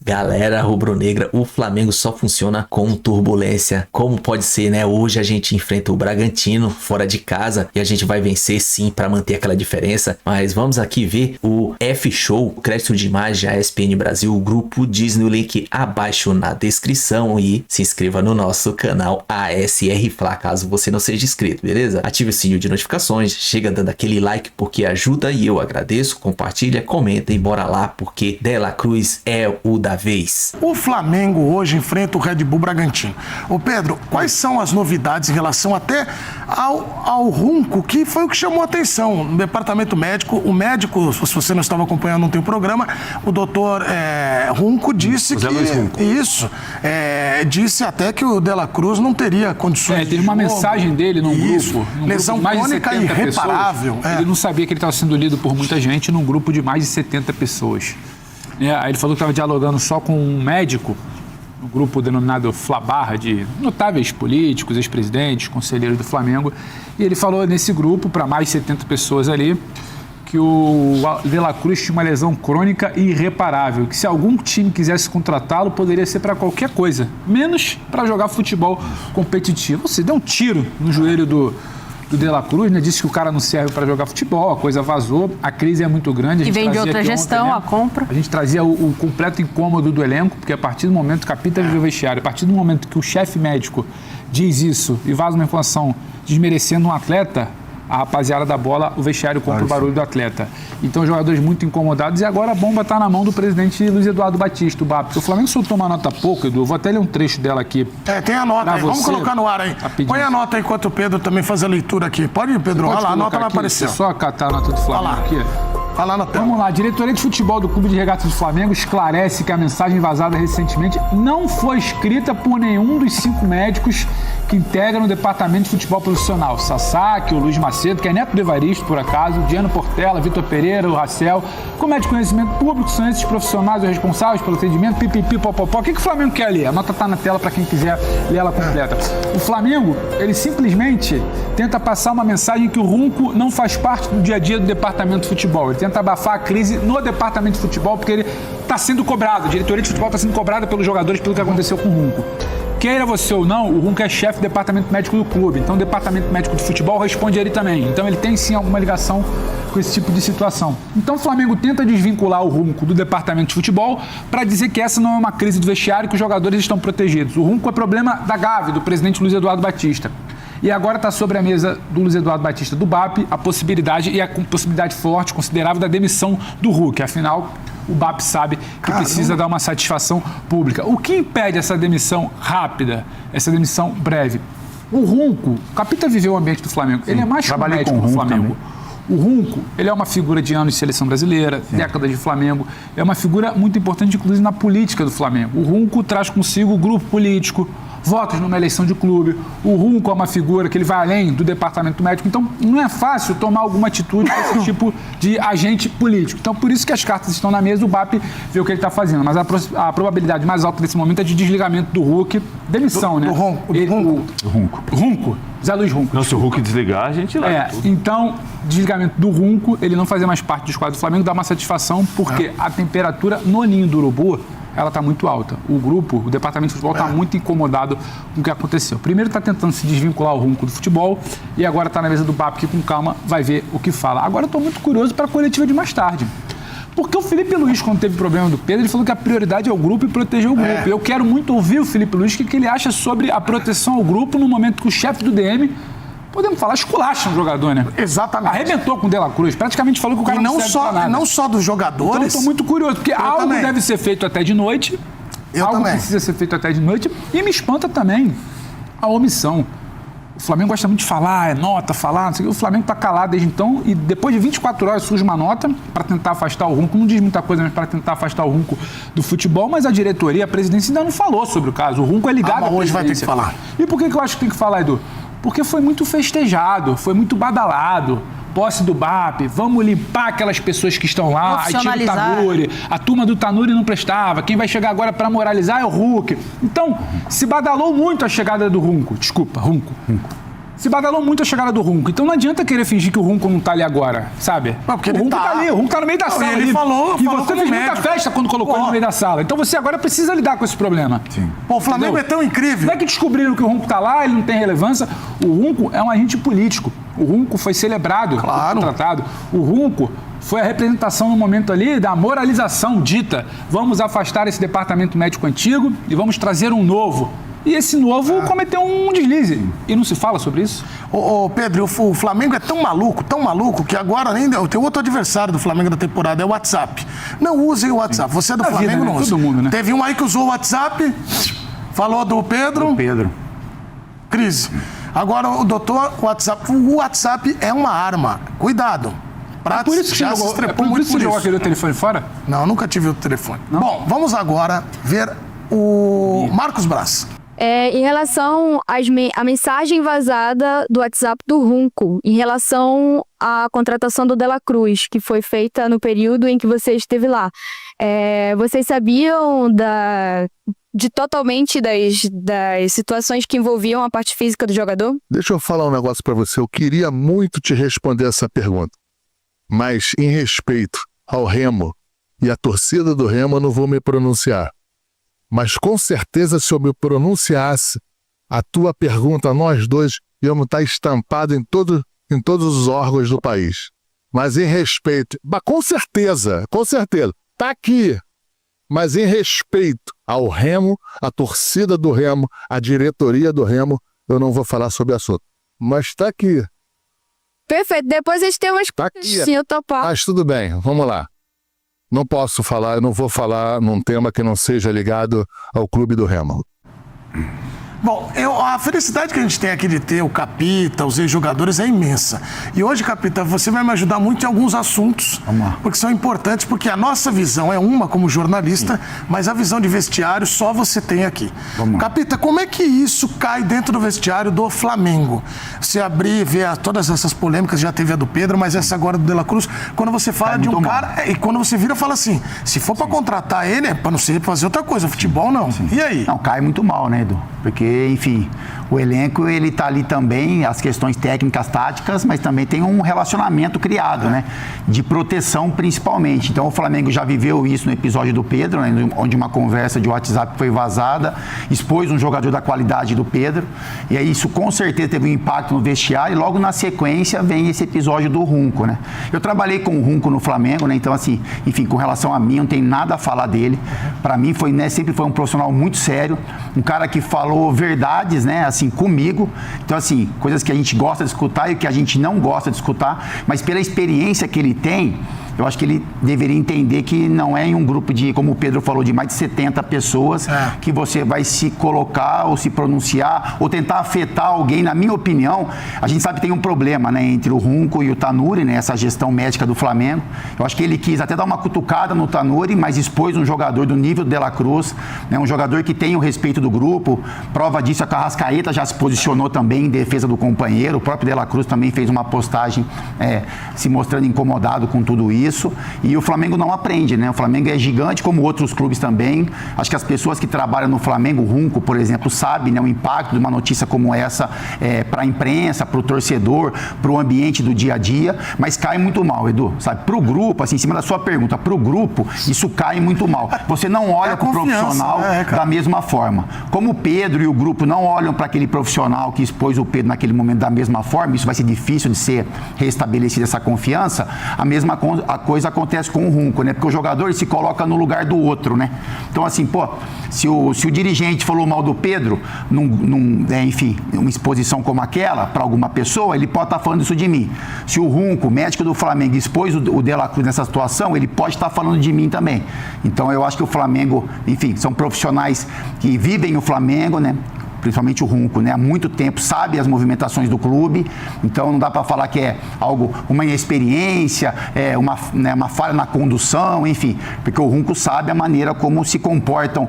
Galera rubro-negra, o Flamengo só funciona com turbulência. Como pode ser, né? Hoje a gente enfrenta o Bragantino fora de casa e a gente vai vencer sim para manter aquela diferença. Mas vamos aqui ver o F-Show, o crédito de imagem, a ESPN Brasil, o grupo Disney, o link abaixo na descrição, e se inscreva no nosso canal ASR Fla, caso você não seja inscrito, beleza? Ative o sininho de notificações, chega dando aquele like porque ajuda e eu agradeço, compartilha, comenta e bora lá porque De La Cruz é o da vez. O Flamengo hoje enfrenta o Red Bull Bragantino. Ô Pedro, quais são as novidades em relação até ao Runco, que foi o que chamou a atenção no departamento médico? O médico, se você não estava acompanhando ontem o programa, o doutor Runco disse que... Isso. Disse até que o De La Cruz não teria condições de teve uma mensagem dele num grupo. Lesão crônica irreparável. Ele não sabia que ele estava sendo lido por muita gente num grupo de mais de 70 pessoas. Aí ele falou que estava dialogando só com um médico, um grupo denominado Flabarra, de notáveis políticos, ex-presidentes, conselheiros do Flamengo. E ele falou nesse grupo, para mais de 70 pessoas ali, que o De La Cruz tinha uma lesão crônica e irreparável, que se algum time quisesse contratá-lo, poderia ser para qualquer coisa, menos para jogar futebol competitivo. Você deu um tiro no joelho do De La Cruz, né? Disse que o cara não serve para jogar futebol, a coisa vazou, a crise é muito grande. E vem de outra gestão, ontem, né? A compra. A gente trazia o completo incômodo do elenco, porque a partir do momento que a Pita vive o vestiário, a partir do momento que o chefe médico diz isso e vaza uma informação desmerecendo um atleta, a rapaziada da bola, o vestiário compra o barulho do atleta. Então, jogadores muito incomodados, e agora a bomba está na mão do presidente Luiz Eduardo Batista, o BAP. O Flamengo soltou uma nota pouco, Edu, vou até ler um trecho dela aqui. Tem a nota aí, vamos colocar no ar aí. Põe a nota aí enquanto o Pedro também faz a leitura aqui. Pode ir, Pedro? Olha lá, a nota vai aparecer. Só catar a nota do Flamengo aqui. Vai lá na tela. Vamos lá, a diretoria de futebol do Clube de Regatas do Flamengo esclarece que a mensagem vazada recentemente não foi escrita por nenhum dos 5 médicos que integram o departamento de futebol profissional. Sasaki, o Luiz Macedo, que é neto do Evaristo, por acaso, Diano Portela, Vitor Pereira, o Racel. Como é de conhecimento público, são esses profissionais os responsáveis pelo atendimento, pipipi, popopó. O que o Flamengo quer ler? A nota está na tela para quem quiser ler ela completa. O Flamengo, ele simplesmente tenta passar uma mensagem que o Runco não faz parte do dia a dia do departamento de futebol. Ele tenta abafar a crise no departamento de futebol, porque ele está sendo cobrado, a diretoria de futebol está sendo cobrada pelos jogadores pelo que aconteceu com o Runco. Queira você ou não, o Runco é chefe do departamento médico do clube, então o departamento médico de futebol responde a ele também. Então ele tem sim alguma ligação com esse tipo de situação. Então o Flamengo tenta desvincular o Runco do departamento de futebol para dizer que essa não é uma crise do vestiário e que os jogadores estão protegidos. O Runco é problema da Gávea, do presidente Luiz Eduardo Batista. E agora está sobre a mesa do Luiz Eduardo Batista do BAP a possibilidade, e a possibilidade forte, considerável, da demissão do Hulk. Afinal, o BAP sabe que precisa dar uma satisfação pública. O que impede essa demissão rápida, essa demissão breve? O Runco, o Capita viveu o ambiente do Flamengo, ele é mais que um médico do Flamengo. O Runco, ele é uma figura de anos de seleção brasileira, décadas de Flamengo, é uma figura muito importante, inclusive, na política do Flamengo. O Runco traz consigo o grupo político, votos numa eleição de clube. O Runco é uma figura que ele vai além do departamento médico. Então, não é fácil tomar alguma atitude com esse tipo de agente político. Então, por isso que as cartas estão na mesa, o BAP vê o que ele está fazendo. Mas a probabilidade mais alta nesse momento é de desligamento do Hulk, demissão, né? Do Runco. Zé Luiz Runco. Não, se o Hulk desligar, a gente lá. Então, desligamento do Runco, ele não fazer mais parte do esquadro do Flamengo, dá uma satisfação, porque a temperatura no ninho do urubu, ela está muito alta. O grupo, o departamento de futebol está muito incomodado com o que aconteceu. Primeiro está tentando se desvincular o Runco do futebol e agora está na mesa do BAP, que com calma vai ver o que fala. Agora eu estou muito curioso para a coletiva de mais tarde. Porque o Felipe Luiz, quando teve problema do Pedro, ele falou que a prioridade é o grupo e proteger o grupo. Eu quero muito ouvir o Felipe Luiz, o que ele acha sobre a proteção ao grupo no momento que o chefe do DM, podemos falar, esculacha um jogador, né? Exatamente. Arrebentou com o De La Cruz, praticamente falou que o cara não serve pra nada. Não só dos jogadores. Então eu estou muito curioso, porque algo deve ser feito até de noite, algo precisa ser feito até de noite, e me espanta também a omissão. O Flamengo gosta muito de falar, nota, falar, não sei o que. O Flamengo está calado desde então e depois de 24 horas surge uma nota para tentar afastar o Runco. Não diz muita coisa, mas para tentar afastar o Runco do futebol, mas a diretoria, a presidência ainda não falou sobre o caso. O Runco é ligado à presidência. Hoje vai ter que falar. E por que eu acho que tem que falar, Edu? Porque foi muito festejado, foi muito badalado. Posse do BAP, vamos limpar aquelas pessoas que estão lá, aí tira o Tanuri, a turma do Tanuri não prestava, quem vai chegar agora para moralizar é o Hulk. Então, se badalou muito a chegada do Runco, desculpa, Runco. Se badalou muito a chegada do Runco. Então não adianta querer fingir que o Runco não tá ali agora, sabe? Porque o Runco tá ali, o Runco tá no meio da sala. Ele falou e você fez muita festa quando colocou ele no meio da sala. Então você agora precisa lidar com esse problema. Sim. Pô, o Flamengo é tão incrível. Não é que descobriram que o Runco tá lá, ele não tem relevância. O Runco é um agente político. O Runco foi celebrado, contratado. O Runco foi a representação no momento ali da moralização dita. Vamos afastar esse departamento médico antigo e vamos trazer um novo. E esse novo cometeu um deslize. E não se fala sobre isso? Ô Pedro, o Flamengo é tão maluco, que agora ainda tem outro adversário do Flamengo da temporada, é o WhatsApp. Não usem o WhatsApp. Você é do Flamengo, vida, né? não usa. Todo mundo, né? Teve um aí que usou o WhatsApp, falou do Pedro. Crise. Agora, o WhatsApp é uma arma. Cuidado. Por isso que você jogou aquele telefone fora? Não, nunca tive o telefone. Não? Bom, vamos agora ver o Marcos Braz. Em relação à mensagem vazada do WhatsApp do Runco, em relação à contratação do De La Cruz, que foi feita no período em que você esteve lá. Vocês sabiam totalmente das situações que envolviam a parte física do jogador? Deixa eu falar um negócio pra você. Eu queria muito te responder essa pergunta. Mas, em respeito ao Remo e à torcida do Remo, eu não vou me pronunciar. Mas, com certeza, se eu me pronunciasse, a tua pergunta, nós dois, íamos estar estampados em todos os órgãos do país. Mas, em respeito... com certeza, tá aqui. Mas, em respeito ao Remo, à torcida do Remo, à diretoria do Remo, eu não vou falar sobre o assunto. Mas tá aqui. Perfeito. Depois a gente tem umas coisas sim, eu topar. Mas tudo bem, vamos lá. Não posso falar, eu não vou falar num tema que não seja ligado ao Clube do Remo. Bom, a felicidade que a gente tem aqui de ter o Capita, os ex-jogadores, é imensa. E hoje, Capita, você vai me ajudar muito em alguns assuntos, porque são importantes, porque a nossa visão é uma como jornalista, mas a visão de vestiário só você tem aqui. Capita, como é que isso cai dentro do vestiário do Flamengo? Você abrir e ver todas essas polêmicas, já teve a do Pedro, mas essa agora do De La Cruz, quando você fala de um cara, e quando você vira, fala assim, se for para contratar ele, é para não ser fazer outra coisa, futebol não. E aí? Não, cai muito mal, né, Edu? Porque, enfim, o elenco, ele tá ali também, as questões técnicas, táticas, mas também tem um relacionamento criado, né? De proteção, principalmente. Então, o Flamengo já viveu isso no episódio do Pedro, né? Onde uma conversa de WhatsApp foi vazada, expôs um jogador da qualidade do Pedro, e aí isso com certeza teve um impacto no vestiário, e logo na sequência vem esse episódio do Runco, né? Eu trabalhei com o Runco no Flamengo, né? Então, assim, enfim, com relação a mim, não tem nada a falar dele. Para mim, sempre foi um profissional muito sério, um cara que falou verdades, né, assim, comigo. Então, assim, coisas que a gente gosta de escutar e que a gente não gosta de escutar, mas pela experiência que ele tem, eu acho que ele deveria entender que não é em um grupo de, como o Pedro falou, de mais de 70 pessoas que você vai se colocar ou se pronunciar ou tentar afetar alguém. Na minha opinião, a gente sabe que tem um problema, né, entre o Runco e o Tanuri, né, essa gestão médica do Flamengo. Eu acho que ele quis até dar uma cutucada no Tanuri, mas expôs um jogador do nível do De La Cruz, né, um jogador que tem o respeito do grupo. Prova disso, a Arrascaeta já se posicionou também em defesa do companheiro. O próprio De La Cruz também fez uma postagem se mostrando incomodado com tudo isso. E o Flamengo não aprende, né? O Flamengo é gigante, como outros clubes também. Acho que as pessoas que trabalham no Flamengo, o Runco, por exemplo, sabem, né, o impacto de uma notícia como essa para a imprensa, para o torcedor, para o ambiente do dia a dia, mas cai muito mal, Edu, sabe? Para o grupo, assim, em cima da sua pergunta, para o grupo, isso cai muito mal. Você não olha para o profissional da mesma forma. Como o Pedro e o grupo não olham para aquele profissional que expôs o Pedro naquele momento da mesma forma, isso vai ser difícil de ser restabelecida essa confiança, a coisa acontece com o Runco, né? Porque o jogador se coloca no lugar do outro, né? Então, assim, pô, se o dirigente falou mal do Pedro, enfim, uma exposição como aquela, para alguma pessoa, ele pode estar falando isso de mim. Se o Runco, médico do Flamengo, expôs o De La Cruz nessa situação, ele pode estar falando de mim também. Então, eu acho que o Flamengo, enfim, são profissionais que vivem o Flamengo, né? Principalmente o Runco, né? Há muito tempo sabe as movimentações do clube, então não dá para falar que é uma inexperiência, uma falha na condução, enfim, porque o Runco sabe a maneira como se comportam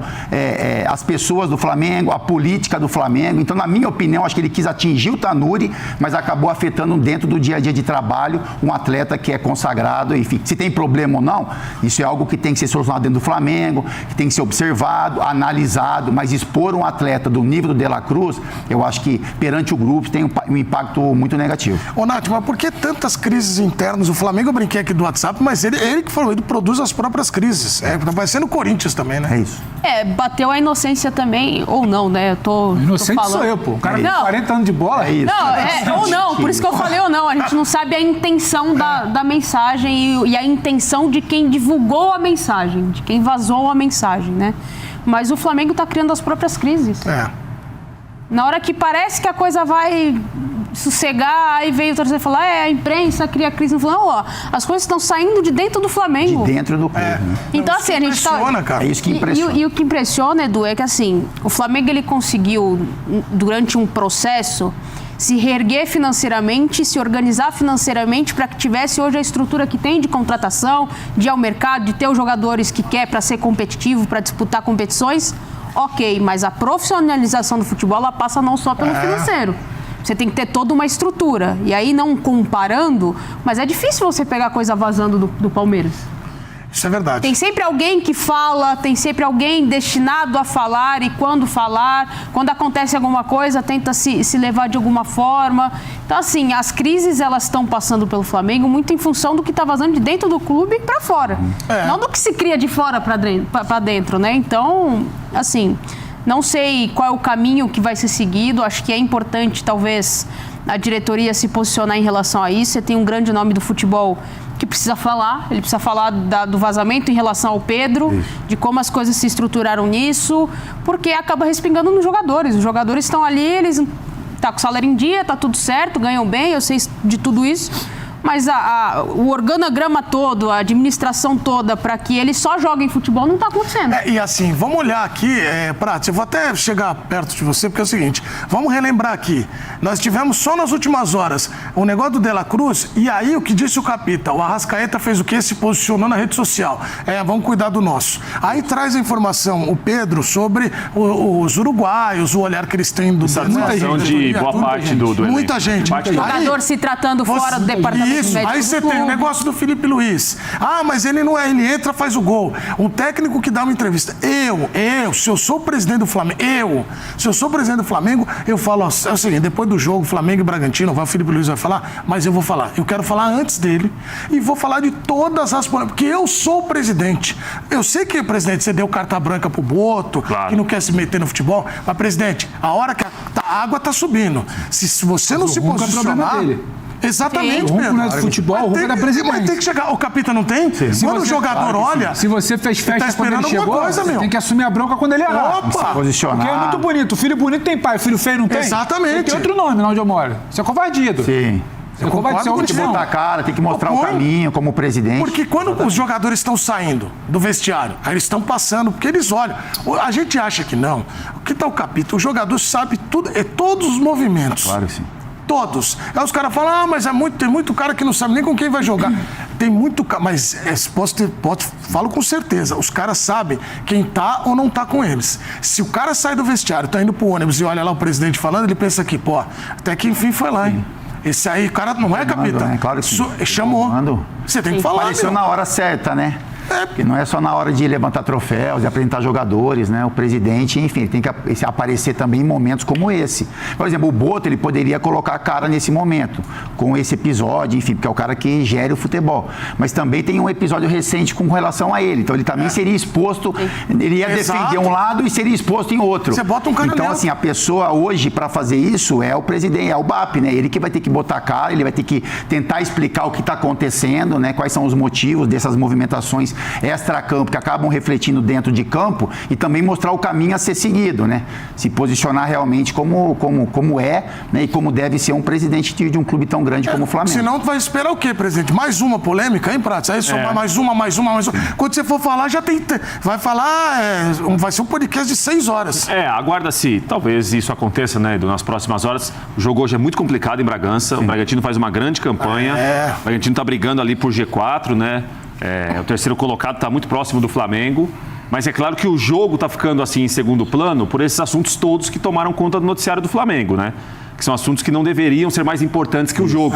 as pessoas do Flamengo, a política do Flamengo. Então, na minha opinião, acho que ele quis atingir o Tanuri, mas acabou afetando dentro do dia a dia de trabalho um atleta que é consagrado, enfim. Se tem problema ou não, isso é algo que tem que ser solucionado dentro do Flamengo, que tem que ser observado, analisado, mas expor um atleta do nível do De La Cruz, eu acho que perante o grupo tem um impacto muito negativo. Ô, Nath, mas por que tantas crises internas? O Flamengo, eu brinquei aqui do WhatsApp, mas ele que falou, ele produz as próprias crises. Vai ser no Corinthians também, né? É isso. Bateu a inocência também, ou não, né? Inocente tô falando. sou eu, pô. O cara tem Não. 40 anos de bola. É isso. Não, ou não, por isso que eu falei ou não. A gente não sabe a intenção da mensagem e a intenção de quem divulgou a mensagem, de quem vazou a mensagem, né? Mas o Flamengo tá criando as próprias crises. Na hora que parece que a coisa vai sossegar, aí veio o torcedor falar, a imprensa cria crise no Flamengo. Ó, as coisas estão saindo de dentro do Flamengo. De dentro do clube. Né? Não, Então, assim, a gente tá... cara. É isso que impressiona. E o que impressiona, Edu, é que, assim, o Flamengo, ele conseguiu, durante um processo, se reerguer financeiramente, se organizar financeiramente para que tivesse hoje a estrutura que tem de contratação, de ir ao mercado, de ter os jogadores que quer para ser competitivo, para disputar competições. Ok, mas a profissionalização do futebol, ela passa não só pelo financeiro. Você tem que ter toda uma estrutura. E aí, não comparando, mas é difícil você pegar coisa vazando do Palmeiras. Isso é verdade. Tem sempre alguém que fala, tem sempre alguém destinado a falar e quando acontece alguma coisa, tenta se levar de alguma forma. Então, assim, as crises, elas estão passando pelo Flamengo muito em função do que está vazando de dentro do clube para fora. Não do que se cria de fora para dentro, né? Então, assim, não sei qual é o caminho que vai ser seguido. Acho que é importante, talvez, a diretoria se posicionar em relação a isso. Você tem um grande nome do futebol que precisa falar, ele precisa falar do vazamento em relação ao Pedro, de como as coisas se estruturaram nisso, porque acaba respingando nos jogadores. Os jogadores estão ali, eles estão com o salário em dia, tá tudo certo, ganham bem, eu sei de tudo isso, mas o organograma todo, a administração toda, para que eles só joguem futebol, não está acontecendo. E assim, vamos olhar aqui, Prats, eu vou até chegar perto de você, porque é o seguinte, vamos relembrar aqui, nós tivemos só nas últimas horas o negócio do De La Cruz, e aí o que disse o Capita, o Arrascaeta fez o quê? Se posicionou na rede social, vamos cuidar do nosso. Aí traz a informação, o Pedro, sobre os uruguaios, o olhar que eles têm do... Satisfação de boa parte do elenco. Muita gente. Jogador se tratando fora do departamento. Isso, aí você tem o negócio do Felipe Luiz. Mas ele não ele entra, faz o gol. Um técnico que dá uma entrevista. Se eu sou o presidente do Flamengo, eu falo assim, é o seguinte, depois do jogo, Flamengo e Bragantino, o Felipe Luiz vai falar, mas eu vou falar. Eu quero falar antes dele e vou falar de todas as polêmicas, porque eu sou o presidente. Eu sei que, presidente, você deu carta branca pro Boto, que não quer se meter no futebol, mas, presidente, a hora que a água tá subindo, se você não se posicionar... Exatamente, Pedro. O não é de futebol, o é da presidente. Mas tem que chegar. O Capita não tem? Quando o jogador olha... Se você fez festa tá quando ele chegou, coisa, você tem que assumir a bronca quando ele errar. Opa! Se posicionar. Porque é muito bonito. O filho bonito tem pai, o filho feio não tem? Exatamente. Tem outro nome, não, onde eu moro. Isso é covardia. Sim. Eu concordo, tem que botar a cara, tem que mostrar o caminho como presidente. Porque quando os jogadores estão saindo do vestiário, aí eles estão passando, porque eles olham. A gente acha que não. O que tá o Capita? O jogador sabe tudo, todos os movimentos. Claro que sim. Todos. Aí os caras falam, mas tem muito cara que não sabe nem com quem vai jogar. Tem muito cara, mas falo com certeza, os caras sabem quem tá ou não tá com eles. Se o cara sai do vestiário, tá indo pro ônibus e olha lá o presidente falando, ele pensa aqui, até que enfim foi lá, hein? Esse aí, o cara não é, Capita? Né? Claro que sim. Chamou. Você tem que falar, apareceu na hora certa, né? Porque não é só na hora de levantar troféus, de apresentar jogadores, né? O presidente, enfim, ele tem que aparecer também em momentos como esse. Por exemplo, o Boto, ele poderia colocar a cara nesse momento, com esse episódio, enfim, porque é o cara que gere o futebol. Mas também tem um episódio recente com relação a ele. Então ele também seria exposto, ele ia defender um lado e seria exposto em outro. Você bota um cara Então, assim, a pessoa hoje, para fazer isso, é o presidente, é o BAP, né? Ele que vai ter que botar a cara, ele vai ter que tentar explicar o que está acontecendo, né? Quais são os motivos dessas movimentações extra-campo, que acabam refletindo dentro de campo, e também mostrar o caminho a ser seguido, né? Se posicionar realmente como é, né? E como deve ser um presidente de um clube tão grande como o Flamengo. Senão tu vai esperar o quê, presidente? Mais uma polêmica, hein, Prats? Aí só mais uma. Quando você for falar, já tem... Vai falar... vai ser um podcast de 6 horas. Aguarda-se. Talvez isso aconteça, né, Edu, nas próximas horas. O jogo hoje é muito complicado em Bragança. Sim. O Bragantino faz uma grande campanha. O Bragantino tá brigando ali por G4, né? O terceiro colocado está muito próximo do Flamengo, mas é claro que o jogo está ficando assim em segundo plano por esses assuntos todos que tomaram conta do noticiário do Flamengo, né? que são assuntos que não deveriam ser mais importantes que o jogo.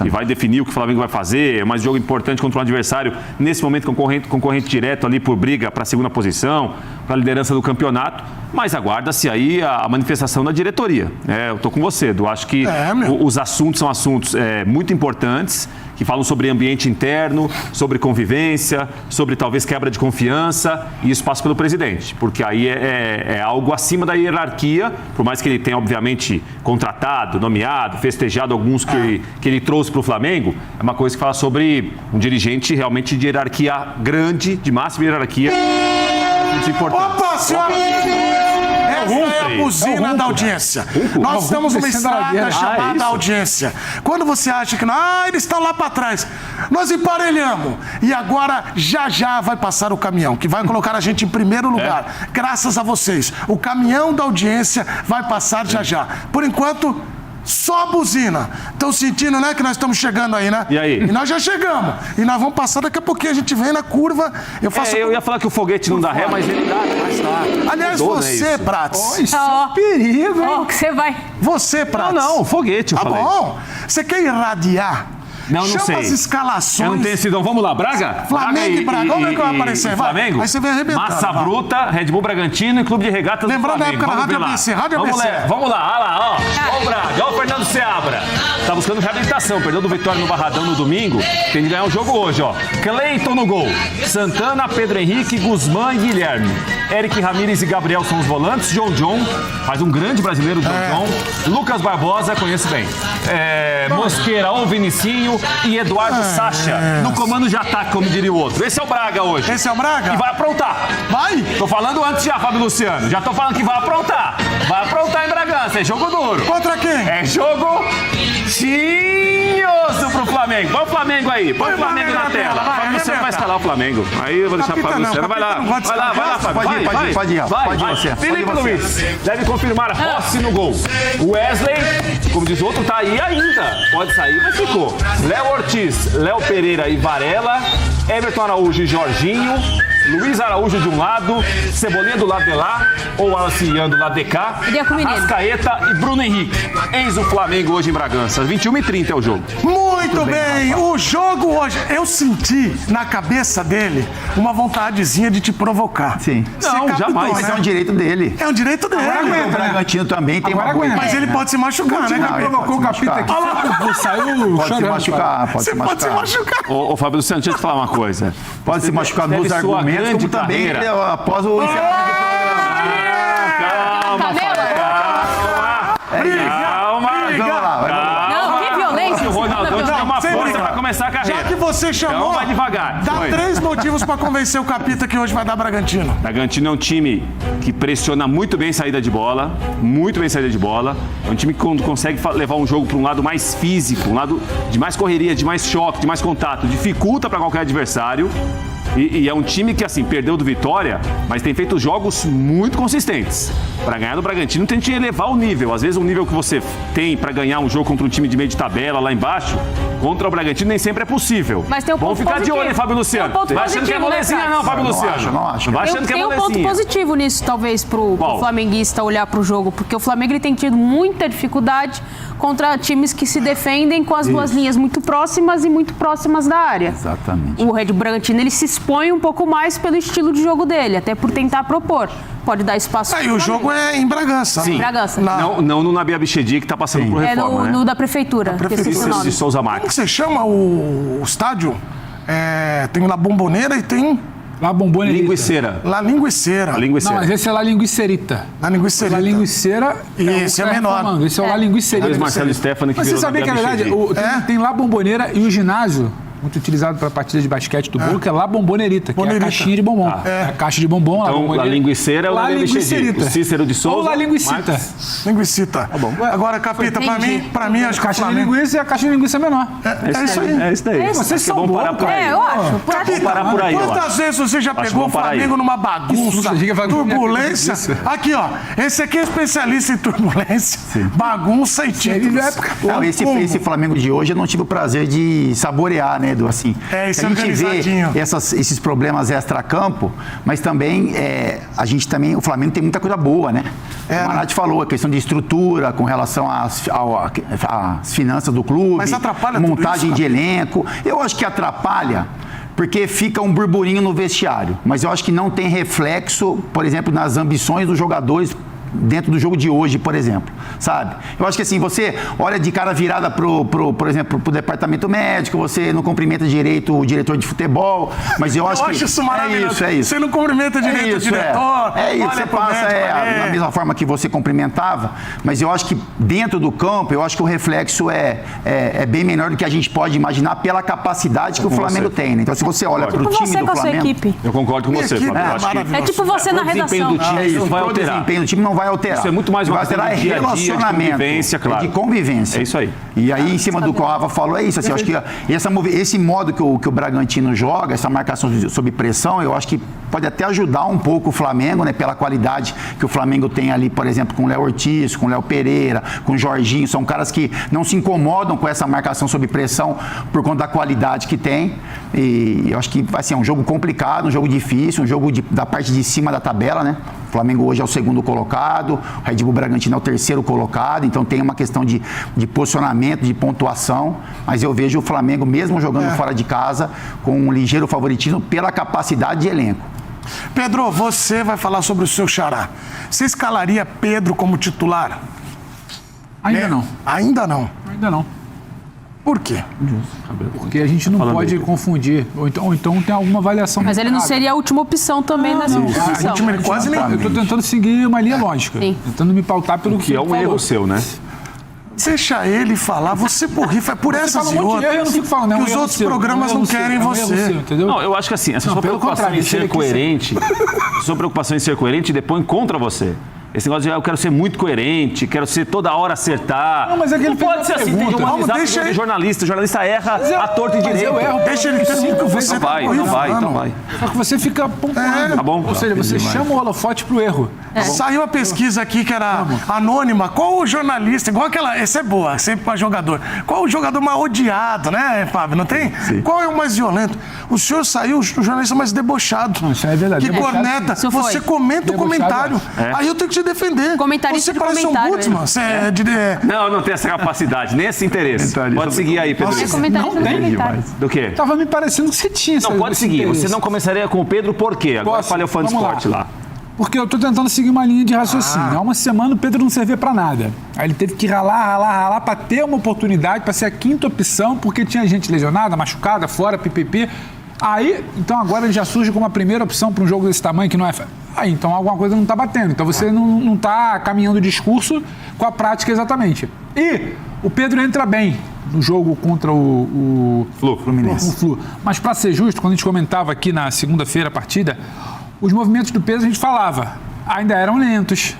E vai definir o que o Flamengo vai fazer, é mais um jogo importante contra um adversário, nesse momento concorrente direto ali por briga para a segunda posição, para a liderança do campeonato, mas aguarda-se aí a manifestação da diretoria. Eu tô com você, Edu, acho que os assuntos são assuntos muito importantes, que falam sobre ambiente interno, sobre convivência, sobre talvez quebra de confiança, e isso passa pelo presidente, porque aí é algo acima da hierarquia, por mais que ele tenha, obviamente, contratado, nomeado, festejado alguns que ele trouxe para o Flamengo, é uma coisa que fala sobre um dirigente realmente de hierarquia grande, de máxima hierarquia. Opa, senhora! Essa é a buzina da audiência. Nós temos uma estrada chamada audiência. Quando você acha que eles estão lá para trás, nós emparelhamos. E agora já vai passar o caminhão, que vai colocar a gente em primeiro lugar. Graças a vocês. O caminhão da audiência vai passar já. Por enquanto, só a buzina. Estão sentindo, né, que nós estamos chegando aí, né? E aí? E nós já chegamos. E nós vamos passar daqui a pouquinho. A gente vem na curva. Eu ia falar que o foguete não dá ré, mas ele dá. Aliás, você, Prats. Isso é um perigo, hein? Que você vai... Você, Prats. Não, foguete, eu falei. Tá bom. Você quer irradiar? Não Chama sei. as escalações. Eu não tenho decisão. Vamos lá, Braga? Flamengo e Braga. Vamos ver quem vai aparecer. Flamengo? Aí você vem arrebentando. Massa Bruta, Red Bull Bragantino e Clube de Regatas Lembrando do Flamengo. da época da Rádio ABC. Vamos lá, olha lá, ó. Ó o Braga, ó o Fernando Seabra. Tá buscando reabilitação. Perdeu do Vitória no Barradão no domingo. Tem de ganhar o jogo hoje, ó. Cleiton no gol. Santana, Pedro Henrique, Guzmán e Guilherme. Eric Ramírez e Gabriel são os volantes. John faz um grande brasileiro, John. Lucas Barbosa, conheço bem. Mosqueira, ou Vinicinho e Eduardo Sacha, no comando de ataque, como diria o outro. Esse é o Braga hoje. Esse é o Braga? E vai aprontar. Vai? Tô falando antes já, Fábio Luciano. Já tô falando que vai aprontar. Vai aprontar em Bragança. É jogo duro. Contra quem? É jogo tinhoso pro Flamengo. Põe o Flamengo aí. Põe o Flamengo na tela. Fábio Luciano vai escalar o Flamengo. Aí eu vou deixar o Fábio Luciano. Vai lá, Fábio. Pode ir você. Felipe Luiz deve confirmar Rossi no gol. Wesley, como diz o outro, tá aí ainda. Pode sair, mas ficou. Léo Ortiz, Léo Pereira e Varela, Everton Araújo e Jorginho, Luiz Araújo de um lado, Cebolinha do lado de lá, ou Alcian do lado de cá, Arrascaeta e Bruno Henrique. Eis o Flamengo hoje em Bragança. 21h30 é o jogo. Muito bem. O jogo hoje, eu senti na cabeça dele uma vontadezinha de te provocar. Sim. Não, jamais. Mas é um direito dele. É um direito dele. O Bragantino também tem uma boa. Mas ele pode se machucar, né, Não, ele Provocou o pode se Capita aqui. machucar. Saiu Pode se machucar, pode se Você pode se machucar. machucar. Ô, Fábio Luciano, deixa eu te falar uma coisa. Pode se machucar Teve nos sua argumentos, grande como também carreira. após o encerramento do Calma, Não, que violência. O Ronaldão te deu uma sem força brincar. pra começar a carreira. Já que você chamou, Então vai devagar. dá Foi. 3 motivos pra convencer o Capita que hoje vai dar Bragantino. Bragantino é um time que pressiona muito bem saída de bola, É um time que quando consegue levar um jogo para um lado mais físico, um lado de mais correria, de mais choque, de mais contato, dificulta para qualquer adversário. E é um time que, assim, perdeu do Vitória, mas tem feito jogos muito consistentes. Para ganhar do Bragantino, tem que elevar o nível. Às vezes, o nível que você tem para ganhar um jogo contra um time de meio de tabela lá embaixo, contra o Bragantino nem sempre é possível. Mas tem um ponto Vamos ficar positivo. de olho, hein, Fábio Luciano? Tem um ponto Vai achando que é positivo, né, molezinha, Prats? não, Fábio Luciano. Não acho. Vai achando que é Tem um ponto molezinha. positivo nisso, talvez, pro flamenguista olhar pro jogo, porque o Flamengo ele tem tido muita dificuldade contra times que se defendem com as duas linhas muito próximas e muito próximas da área. Exatamente. O Red Bull Bragantino ele se expõe um pouco mais pelo estilo de jogo dele, até por tentar propor. Pode dar espaço. Aí o jogo é em Bragança. Sim. Bragança. Não no Nabi Abichedi, que tá passando por É reforma, né? no da prefeitura. que eu esqueci o nome. De Souza Como Marques. que você chama o estádio? Tem La Bombonera e tem La Bombonera. Linguiceira. La Linguiceira. Não, mas esse é La Linguicerita. La Linguiceira. La Linguiceira E esse é menor. reformando. Esse é o La Linguicerita. Luiz Marcelo Stefani, que Mas você virou sabia que, na Nabi verdade, Abichedi. tem La Bombonera e o ginásio, muito utilizado para partida de basquete do Boca, é La Bombonerita, que é a Bonerita. caixinha de bombom. É a caixa de bombom, Então, La Linguiceira é o La Nabi Abichedi. Linguicerita. O Cícero de Souza. Ou La Linguicita. Marques. Linguicita. Agora, Capita, pra mim, acho que o Caixa de Flamengo... linguiça e a caixa de linguiça menor. É isso aí. É isso daí. Vocês são Vamos bons, parar por cara. aí. Eu acho. Capita, parar por aí, eu quantas acho. vezes você já Acho que pegou o vamos parar aí. Flamengo numa bagunça, susto, achei que ia falar que minha turbulência? cabeça. Aqui, ó. Esse aqui é especialista em turbulência, bagunça e títulos. Não, esse Flamengo de hoje eu não tive o prazer de saborear, né? né, Edu? Assim, isso a gente vê organizadinho. esses problemas extra-campo, mas também o Flamengo tem muita coisa boa, né? O Manati falou, a questão de estrutura com relação às finanças do clube, mas atrapalha montagem tudo isso, de elenco. Eu acho que atrapalha porque fica um burburinho no vestiário, mas eu acho que não tem reflexo, por exemplo, nas ambições dos jogadores dentro do jogo de hoje, por exemplo, sabe? Eu acho que assim, você olha de cara virada por exemplo, pro departamento médico, você não cumprimenta direito o diretor de futebol, mas eu acho que... isso maravilhoso. É isso. Você não cumprimenta direito o diretor. É isso, você passa da mesma forma que você cumprimentava, mas eu acho que dentro do campo, eu acho que o reflexo é bem menor do que a gente pode imaginar pela capacidade que o Flamengo tem, né? Então, se você olha pro time do Flamengo... Eu concordo com você, Fábio. É tipo você na redação. O desempenho do time não vai alterar. O desempenho do time não vai alterar. Isso é muito mais uma questão de dia a dia, de convivência, claro. De convivência. É isso aí. E aí, em cima do que o Rafa falou, é isso. Assim, eu acho que esse modo que o Bragantino joga, essa marcação sob pressão, eu acho que pode até ajudar um pouco o Flamengo, né? Pela qualidade que o Flamengo tem ali, por exemplo, com o Léo Ortiz, com o Léo Pereira, com o Jorginho. São caras que não se incomodam com essa marcação sob pressão por conta da qualidade que tem. E eu acho que vai ser um jogo complicado, um jogo difícil, um jogo da parte de cima da tabela, né? O Flamengo hoje é o segundo colocado, o Red Bull Bragantino é o terceiro colocado, então tem uma questão de posicionamento, de pontuação, mas eu vejo o Flamengo, mesmo jogando fora de casa, com um ligeiro favoritismo pela capacidade de elenco. Pedro, você vai falar sobre o seu xará. Você escalaria Pedro como titular? Ainda não. Ainda não? Ainda não. Por quê? Porque a gente não pode confundir. Ou então tem alguma avaliação. Mas ele não seria a última opção também nessa posição. Quase nem. Eu estou tentando seguir uma linha lógica. Sim. Tentando me pautar pelo que é um erro seu, né? Deixa ele falar, você porrifa, por essas e outras. Eu não fico falando, que os outros programas não querem você. Entendeu? Não, eu acho que assim, essa sua preocupação em ser coerente, sua preocupação em ser coerente depõe contra você. Esse negócio de eu quero ser muito coerente, quero ser toda hora acertar. Não, mas é que ele pode ser assim, tem de humanizar de jornalista. O jornalista erra a torta e direito. Eu erro, deixa ele ter 5 vezes. Então vai. Só que você fica pontuando. Tá bom? Ou seja, você chama o holofote pro erro. Saiu a pesquisa aqui que era anônima. Qual o jornalista, igual aquela, essa é boa, sempre para jogador. Qual o jogador mais odiado, né, Fábio? Não tem? Sim. Qual é o mais violento? O senhor saiu o jornalista mais debochado. Não, isso é verdade. Que corneta. Você comenta o comentário. Aí eu tenho que te defender. Comentarista você parece um Gutzmann. Não tem essa capacidade, nem esse interesse. Pode seguir aí, Pedro. Não tem. Do quê? Tava me parecendo que você tinha. Não, pode seguir. Você não começaria com o Pedro por quê? Agora falei o fã de esporte lá. Porque eu tô tentando seguir uma linha de raciocínio. Há uma semana o Pedro não servia pra nada. Aí ele teve que ralar pra ter uma oportunidade, pra ser a quinta opção, porque tinha gente lesionada, machucada, fora, pipipi. Aí, então agora ele já surge como a primeira opção para um jogo desse tamanho que não é... Aí, então alguma coisa não tá batendo. Então você não tá caminhando o discurso com a prática exatamente. E o Pedro entra bem no jogo contra o Fluminense. O Flu. Mas para ser justo, quando a gente comentava aqui na segunda-feira a partida, os movimentos do Pedro a gente falava, ainda eram lentos,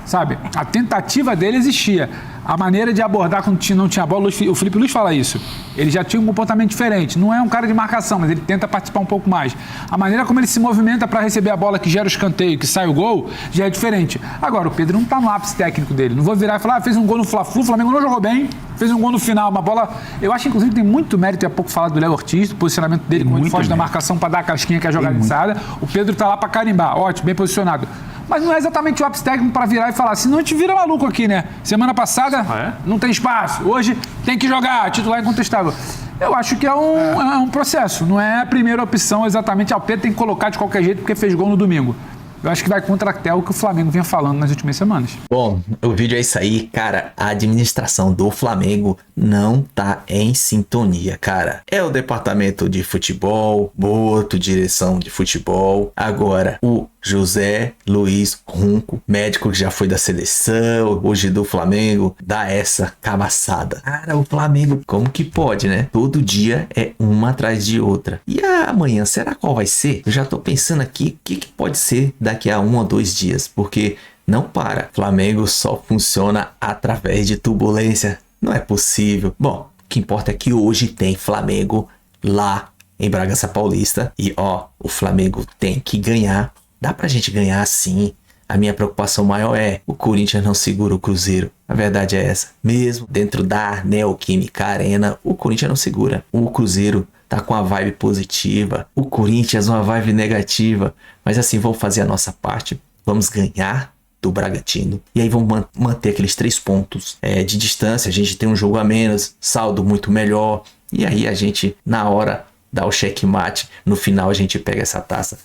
sabe? A tentativa dele existia. A maneira de abordar quando não tinha bola, o Felipe Luiz fala isso. Ele já tinha um comportamento diferente. Não é um cara de marcação, mas ele tenta participar um pouco mais. A maneira como ele se movimenta para receber a bola que gera o escanteio, que sai o gol, já é diferente. Agora, o Pedro não está no ápice técnico dele. Não vou virar e falar, fez um gol no Fla-Flu, o Flamengo não jogou bem, fez um gol no final, uma bola... Eu acho, inclusive, que tem muito mérito, há pouco falado do Léo Ortiz, do posicionamento dele, como ele foge da marcação para dar a casquinha que é a jogada ensaiada. O Pedro está lá para carimbar, ótimo, bem posicionado. Mas não é exatamente o ápice técnico para virar e falar, senão a gente vira maluco aqui, né? Semana passada, não tem espaço. Hoje tem que jogar, titular incontestável. Eu acho que é um processo. Não é a primeira opção exatamente. O Pedro tem que colocar de qualquer jeito porque fez gol no domingo. Eu acho que vai contra até o que o Flamengo vinha falando nas últimas semanas. Bom, o vídeo é isso aí, cara. A administração do Flamengo não tá em sintonia, cara. É o departamento de futebol, Boto, direção de futebol. Agora, o José Luiz Runco, médico que já foi da seleção, hoje do Flamengo, dá essa cabaçada. Cara, o Flamengo, como que pode, né? Todo dia é uma atrás de outra. E amanhã, será qual vai ser? Eu já tô pensando aqui, o que pode ser daqui a 1 ou 2 dias, porque não para. Flamengo só funciona através de turbulência. Não é possível. Bom, o que importa é que hoje tem Flamengo lá em Bragança Paulista. E o Flamengo tem que ganhar. Dá pra gente ganhar sim. A minha preocupação maior é o Corinthians não segura o Cruzeiro. A verdade é essa. Mesmo dentro da Neoquímica Arena, o Corinthians não segura. O Cruzeiro tá com a vibe positiva. O Corinthians uma vibe negativa. Mas assim, vamos fazer a nossa parte. Vamos ganhar do Bragantino. E aí vamos manter aqueles 3 pontos de distância. A gente tem um jogo a menos, saldo muito melhor. E aí a gente, na hora, dá o checkmate. No final a gente pega essa taça.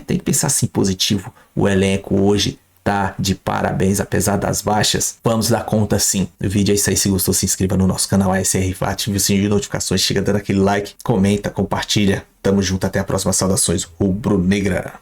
Tem que pensar assim positivo. O elenco hoje tá de parabéns, apesar das baixas. Vamos dar conta sim. O vídeo é isso aí. Se gostou, se inscreva no nosso canal ASR, ative o sininho de notificações, chega dando aquele like, comenta, compartilha. Tamo junto, até a próxima. Saudações rubro-negra.